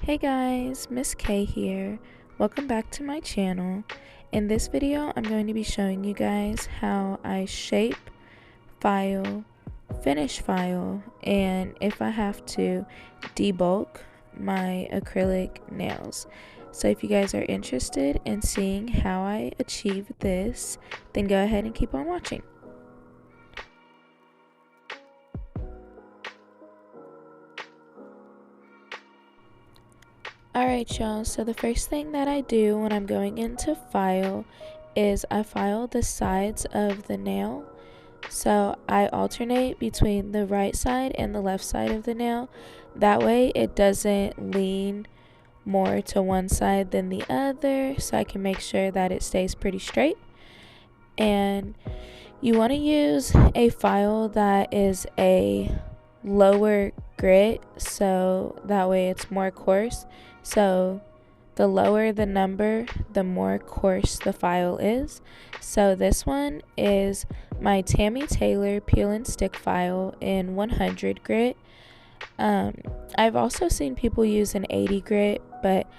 Hey guys, Miss K here. Welcome back to my channel. In this video, I'm going to be showing you guys how I shape, file, finish file, and if I have to, debulk my acrylic nails. So if you guys are interested in seeing how I achieve this, then go ahead and keep on watching. Alright y'all, so the first thing that I do when I'm going into file is I file the sides of the nail. So I alternate between the right side and the left side of the nail. That way it doesn't lean more to one side than the other, so I can make sure that it stays pretty straight. And you want to use a file that is a lower grit, so that way it's more coarse. So the lower the number, the more coarse the file is. So this one is my Tammy Taylor peel and stick file in 100 grit. I've also seen people use an 80 grit, but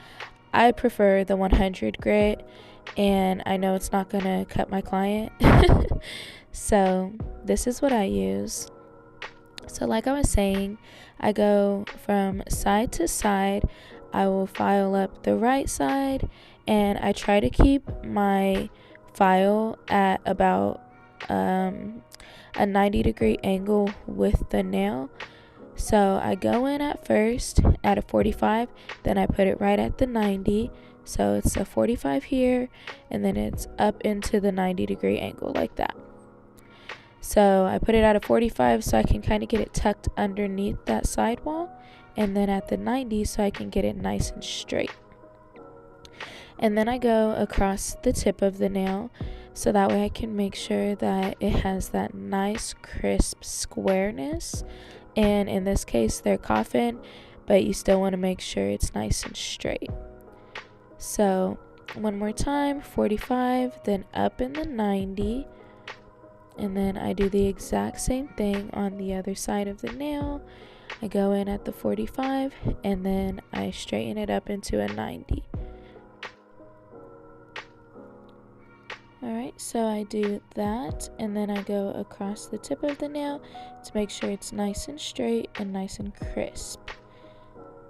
I prefer the 100 grit, and I know it's not gonna cut my client. So this is what I use. So like I was saying, I go from side to side. I will file up the right side, and I try to keep my file at about a 90-degree angle with the nail. So I go in at first at a 45, then I put it right at the 90. So it's a 45 here, and then it's up into the 90-degree angle like that. So I put it at a 45 so I can kind of get it tucked underneath that sidewall, and then at the 90 so I can get it nice and straight. And then I go across the tip of the nail so that way I can make sure that it has that nice crisp squareness. And in this case they're coffin, but you still want to make sure it's nice and straight. So one more time, 45, then up in the 90. And then I do the exact same thing on the other side of the nail. I go in at the 45, and then I straighten it up into a 90. Alright, so I do that, and then I go across the tip of the nail to make sure it's nice and straight and nice and crisp.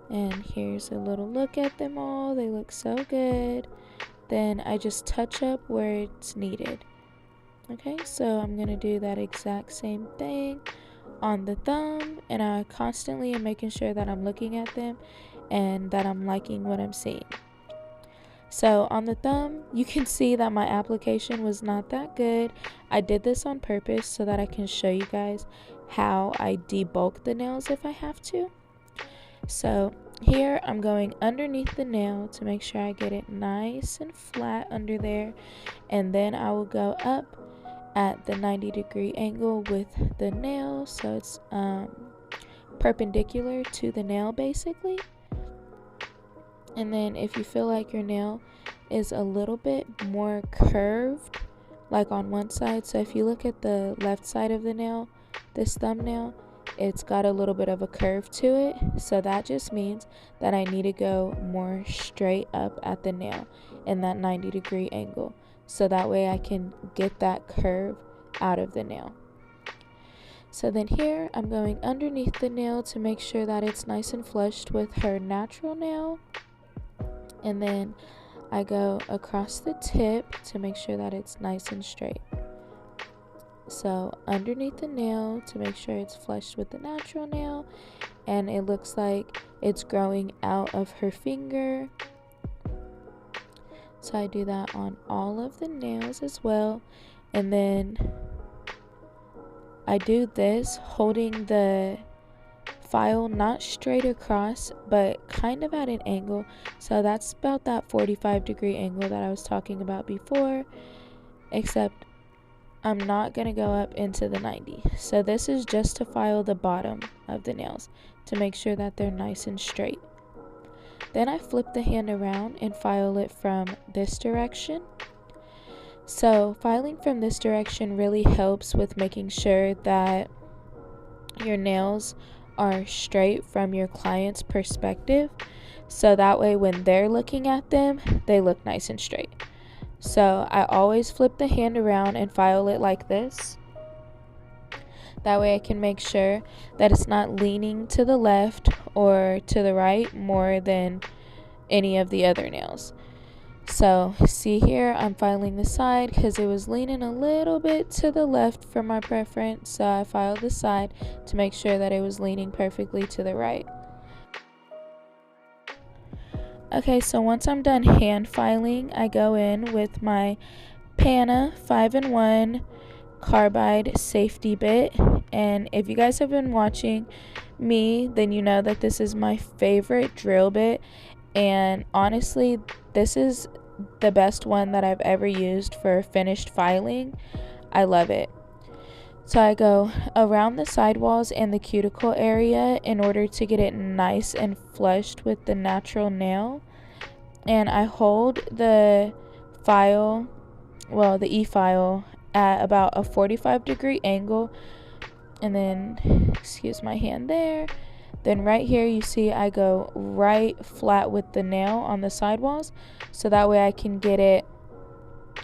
And here's a little look at them all. They look so good. Then I just touch up where it's needed. Okay, so I'm going to do that exact same thing on the thumb, and I constantly am making sure that I'm looking at them and that I'm liking what I'm seeing. So on the thumb, you can see that my application was not that good. I did this on purpose so that I can show you guys how I debulk the nails if I have to. So here I'm going underneath the nail to make sure I get it nice and flat under there, and then I will go up at the 90-degree angle with the nail, so it's perpendicular to the nail basically. And then if you feel like your nail is a little bit more curved, like on one side, so if you look at the left side of the nail, this thumbnail, it's got a little bit of a curve to it, so that just means that I need to go more straight up at the nail in that 90-degree angle, so that way I can get that curve out of the nail. So then here I'm going underneath the nail to make sure that it's nice and flushed with her natural nail, and then I go across the tip to make sure that it's nice and straight. So underneath the nail to make sure it's flushed with the natural nail, and it looks like it's growing out of her finger. So I do that on all of the nails as well, and then I do this holding the file not straight across but kind of at an angle, so that's about that 45-degree angle that I was talking about before, except I'm not going to go up into the 90. So this is just to file the bottom of the nails to make sure that they're nice and straight. Then I flip the hand around and file it from this direction. So filing from this direction really helps with making sure that your nails are straight from your client's perspective, so that way when they're looking at them, they look nice and straight. So I always flip the hand around and file it like this. That way I can make sure that it's not leaning to the left or to the right more than any of the other nails. So see here, I'm filing the side because it was leaning a little bit to the left for my preference. So I filed the side to make sure that it was leaning perfectly to the right. Okay, so once I'm done hand filing, I go in with my Pana 5-in-1 carbide safety bit. And if you guys have been watching me, then you know that this is my favorite drill bit. And honestly, this is the best one that I've ever used for finished filing. I love it. So I go around the sidewalls and the cuticle area in order to get it nice and flushed with the natural nail. And I hold the file, well, the e-file, at about a 45-degree angle. And then, excuse my hand there. Then right here you see I go right flat with the nail on the sidewalls, so that way I can get it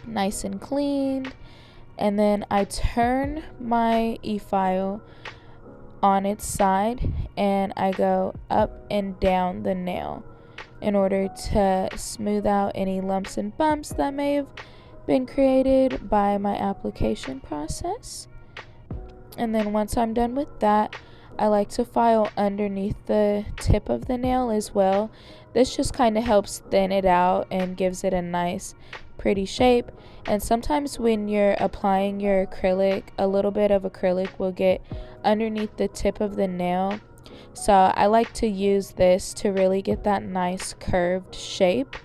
nice and cleaned. And then I turn my e-file on its side and I go up and down the nail in order to smooth out any lumps and bumps that may have been created by my application process. And then once I'm done with that, I like to file underneath the tip of the nail as well. This just kind of helps thin it out and gives it a nice pretty shape. And sometimes when you're applying your acrylic, a little bit of acrylic will get underneath the tip of the nail. So I like to use this to really get that nice curved shape.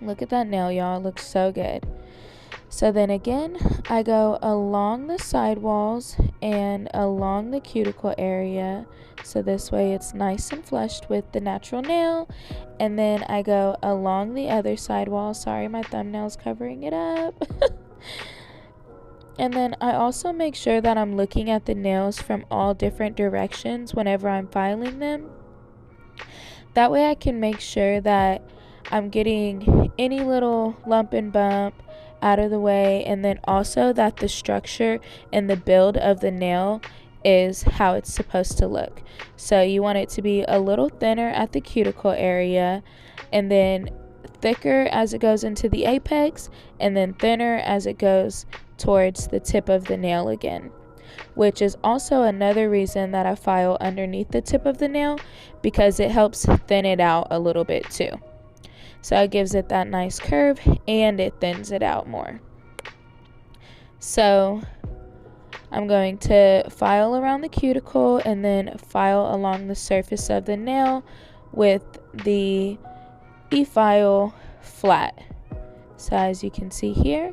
Look at that nail, y'all. It looks so good. So then again, I go along the sidewalls and along the cuticle area. So this way it's nice and flushed with the natural nail. And then I go along the other sidewall. Sorry, my thumbnail's covering it up. And then I also make sure that I'm looking at the nails from all different directions whenever I'm filing them. That way I can make sure that I'm getting any little lump and bump out of the way, and then also that the structure and the build of the nail is how it's supposed to look. So you want it to be a little thinner at the cuticle area, and then thicker as it goes into the apex, and then thinner as it goes towards the tip of the nail again, which is also another reason that I file underneath the tip of the nail, because it helps thin it out a little bit too. So it gives it that nice curve and it thins it out more. So I'm going to file around the cuticle and then file along the surface of the nail with the e-file flat. So as you can see here,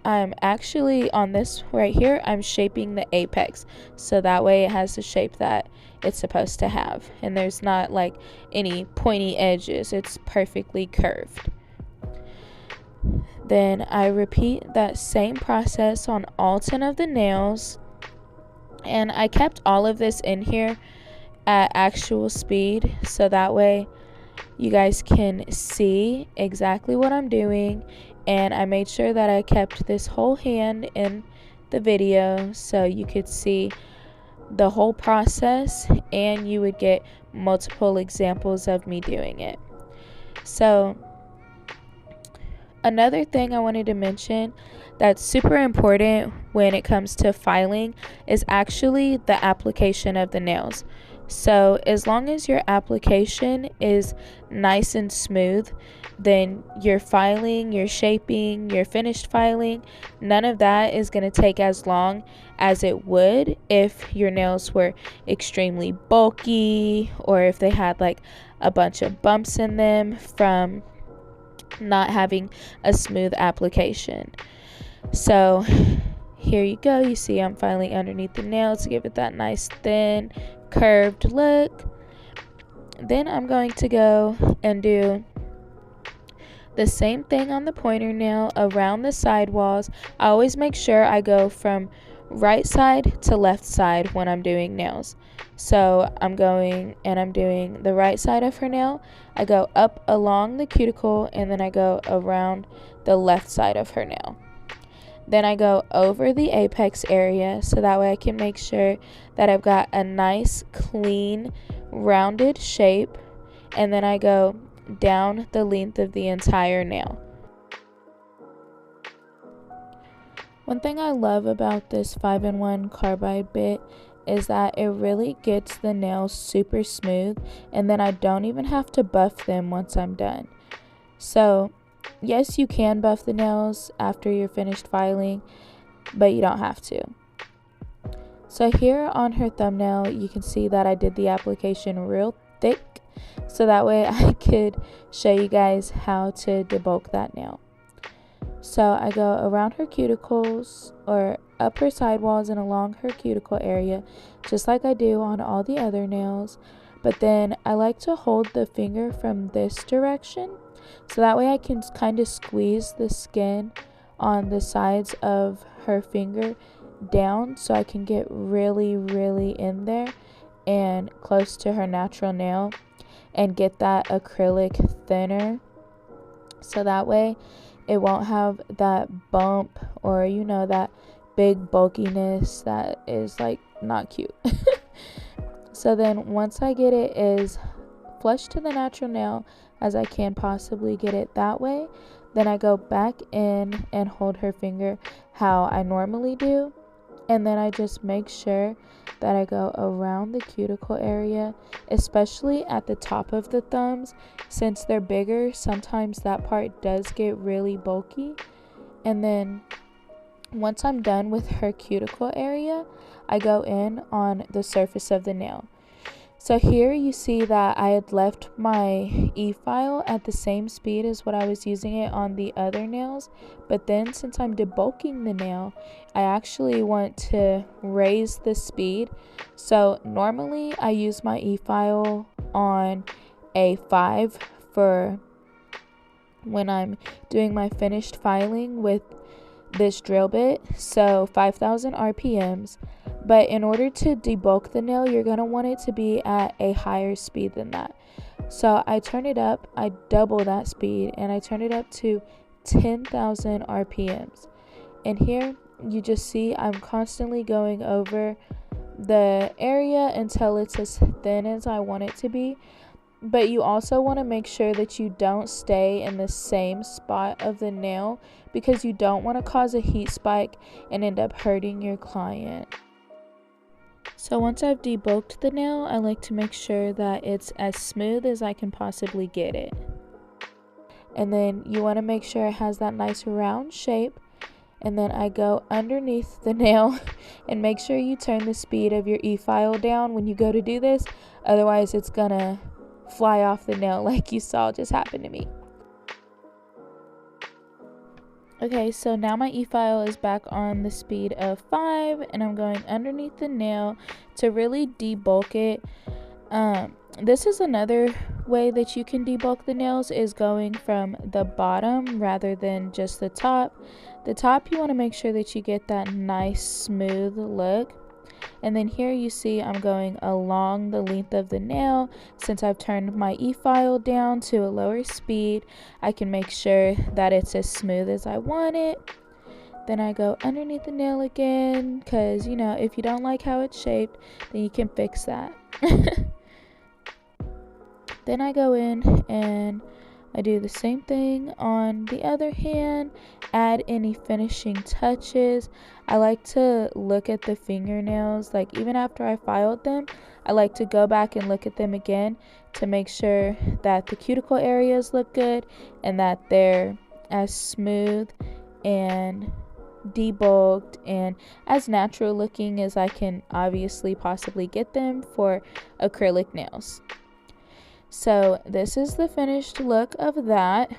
I'm actually on this right here, I'm shaping the apex, so that way it has the shape that it's supposed to have, and there's not like any pointy edges. It's perfectly curved. Then I repeat that same process on all 10 of the nails, and I kept all of this in here at actual speed, so that way you guys can see exactly what I'm doing. And I made sure that I kept this whole hand in the video so you could see the whole process and you would get multiple examples of me doing it. So another thing I wanted to mention that's super important when it comes to filing is actually the application of the nails. So as long as your application is nice and smooth, then your filing, your shaping, your finished filing, none of that is going to take as long as it would if your nails were extremely bulky or if they had like a bunch of bumps in them from not having a smooth application. So here you go. You see I'm filing underneath the nail to give it that nice thin curved look. Then I'm going to go and do the same thing on the pointer nail around the sidewalls. I always make sure I go from right side to left side when I'm doing nails. So I'm going and I'm doing the right side of her nail. I go up along the cuticle and then I go around the left side of her nail. Then I go over the apex area so that way I can make sure that I've got a nice, clean, rounded shape. And then I go down the length of the entire nail. One thing I love about this 5-in-1 carbide bit is that it really gets the nails super smooth, and then I don't even have to buff them once I'm done. So yes, you can buff the nails after you're finished filing, but you don't have to. So here on her thumbnail, you can see that I did the application real thick, so that way I could show you guys how to debulk that nail. So I go around her cuticles, or up her sidewalls and along her cuticle area, just like I do on all the other nails. But then I like to hold the finger from this direction, so that way I can kind of squeeze the skin on the sides of her finger down, so I can get really, really in there and close to her natural nail and get that acrylic thinner, so that way it won't have that bump or that big bulkiness that is like not cute. So then once I get it as flush to the natural nail as I can possibly get it that way, then I go back in and hold her finger how I normally do, and then I just make sure that I go around the cuticle area, especially at the top of the thumbs. Since they're bigger, sometimes that part does get really bulky. And then once I'm done with her cuticle area, I go in on the surface of the nail. So here you see that I had left my e-file at the same speed as what I was using it on the other nails, but then since I'm debulking the nail, I actually want to raise the speed. So normally I use my e-file on a 5 for when I'm doing my finished filing with this drill bit, so 5,000 RPMs. But in order to debulk the nail, you're going to want it to be at a higher speed than that. So I turn it up, I double that speed, and I turn it up to 10,000 RPMs. And here you just see I'm constantly going over the area until it's as thin as I want it to be. But you also want to make sure that you don't stay in the same spot of the nail, because you don't want to cause a heat spike and end up hurting your client. So once I've debulked the nail, I like to make sure that it's as smooth as I can possibly get it. And then you want to make sure it has that nice round shape. And then I go underneath the nail and make sure you turn the speed of your e-file down when you go to do this. Otherwise it's gonna fly off the nail like you saw just happen to me. Okay, so now my e-file is back on the speed of 5, and I'm going underneath the nail to really debulk it. This is another way that you can debulk the nails, is going from the bottom rather than just the top. The top, you want to make sure that you get that nice smooth look. And then here you see I'm going along the length of the nail. Since I've turned my e-file down to a lower speed, I can make sure that it's as smooth as I want it. Then I go underneath the nail again, because if you don't like how it's shaped, then you can fix that. Then I go in and I do the same thing on the other hand, add any finishing touches. I like to look at the fingernails, like even after I filed them, I like to go back and look at them again to make sure that the cuticle areas look good and that they're as smooth and debulked and as natural looking as I can obviously possibly get them for acrylic nails. So this is the finished look of that.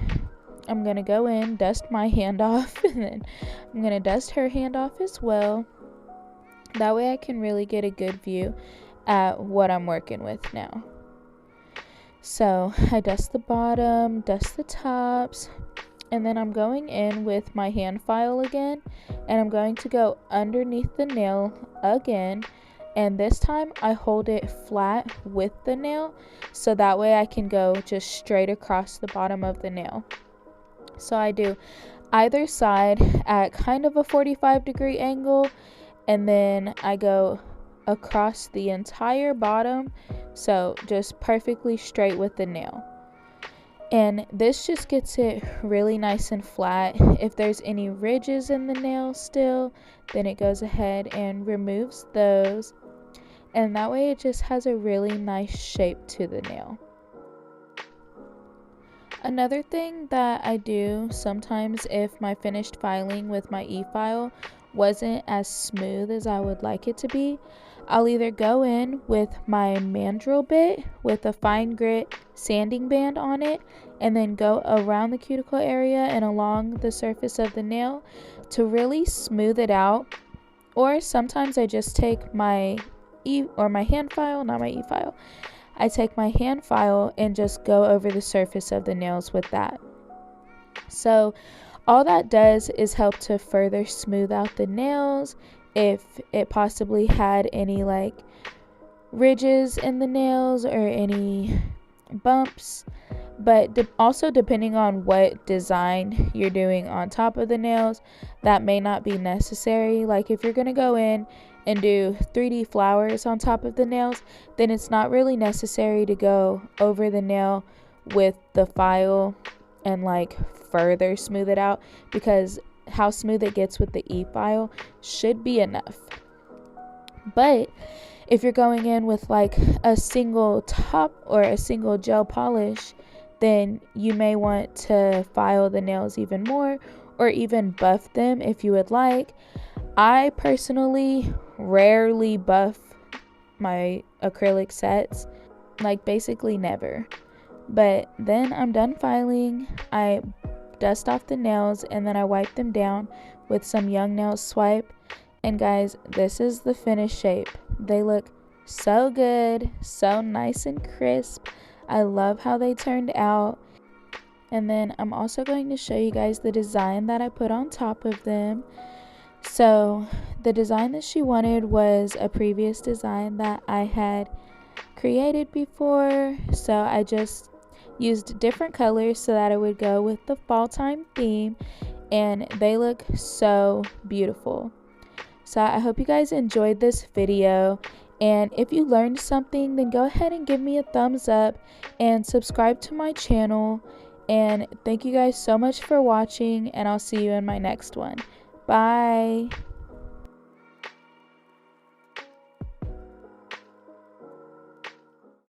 I'm going to go in, dust my hand off, and then I'm going to dust her hand off as well. That way I can really get a good view at what I'm working with now. So I dust the bottom, dust the tops, And then I'm going in with my hand file again, and I'm going to go underneath the nail again, and this time I hold it flat with the nail so that way I can go just straight across the bottom of the nail. So I do either side at kind of a 45-degree angle, and then I go across the entire bottom, so just perfectly straight with the nail. And this just gets it really nice and flat. If there's any ridges in the nail still, then it goes ahead and removes those, and that way it just has a really nice shape to the nail. Another thing that I do sometimes if my finished filing with my e-file wasn't as smooth as I would like it to be, I'll either go in with my mandrel bit with a fine grit sanding band on it, and then go around the cuticle area and along the surface of the nail to really smooth it out. Or sometimes I just take my hand file, not my e-file. I take my hand file and just go over the surface of the nails with that. So all that does is help to further smooth out the nails if it possibly had any like ridges in the nails or any bumps. But also depending on what design you're doing on top of the nails, that may not be necessary. Like if you're going to go in and do 3D flowers on top of the nails, then it's not really necessary to go over the nail with the file and like further smooth it out, because how smooth it gets with the e-file should be enough. But if you're going in with like a single top or a single gel polish, then you may want to file the nails even more or even buff them if you would like. I personally rarely buff my acrylic sets, like basically never. But then I'm done filing, I dust off the nails, and then I wipe them down with some Young Nails Swipe. And guys, this is the finished shape. They look so good, so nice and crisp. I love how they turned out. And then I'm also going to show you guys the design that I put on top of them. So the design that she wanted was a previous design that I had created before. So I just used different colors so that it would go with the fall time theme, and they look so beautiful. So I hope you guys enjoyed this video, and if you learned something, then go ahead and give me a thumbs up and subscribe to my channel. And thank you guys so much for watching, and I'll see you in my next one. Bye.